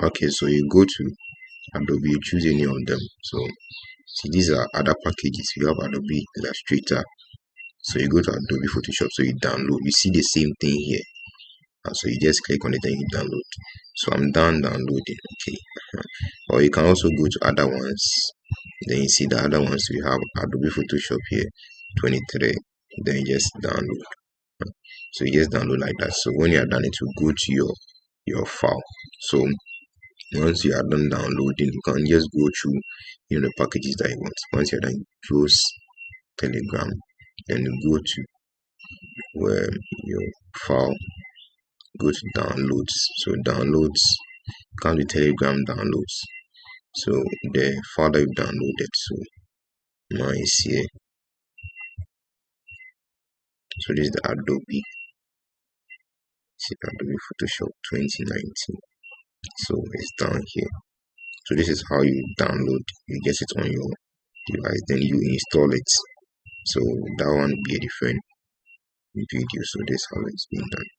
Okay, so you go to Adobe, you choose any of them. So see, these are other packages. You have Adobe Illustrator. So you go to Adobe Photoshop, so you download. You see the same thing here. And so you just click on it and you download. So I'm done downloading. Okay. Or you can also go to other ones. Then you see the other ones. We have Adobe Photoshop here, 23. Then you just download. So you just download like that. So when you are done, it will go to your file. So once you are done downloading, you can just go through the packages that you want. Once you're done, close Telegram. Then you go to where your file, go to downloads. So downloads, come to Telegram downloads. So the file that you downloaded, so mine is here. So this is the Adobe Photoshop 2019. So it's down here. So this is how you download. You get it on your device, then you install it. So that one will be a different video. So this is how it's being done.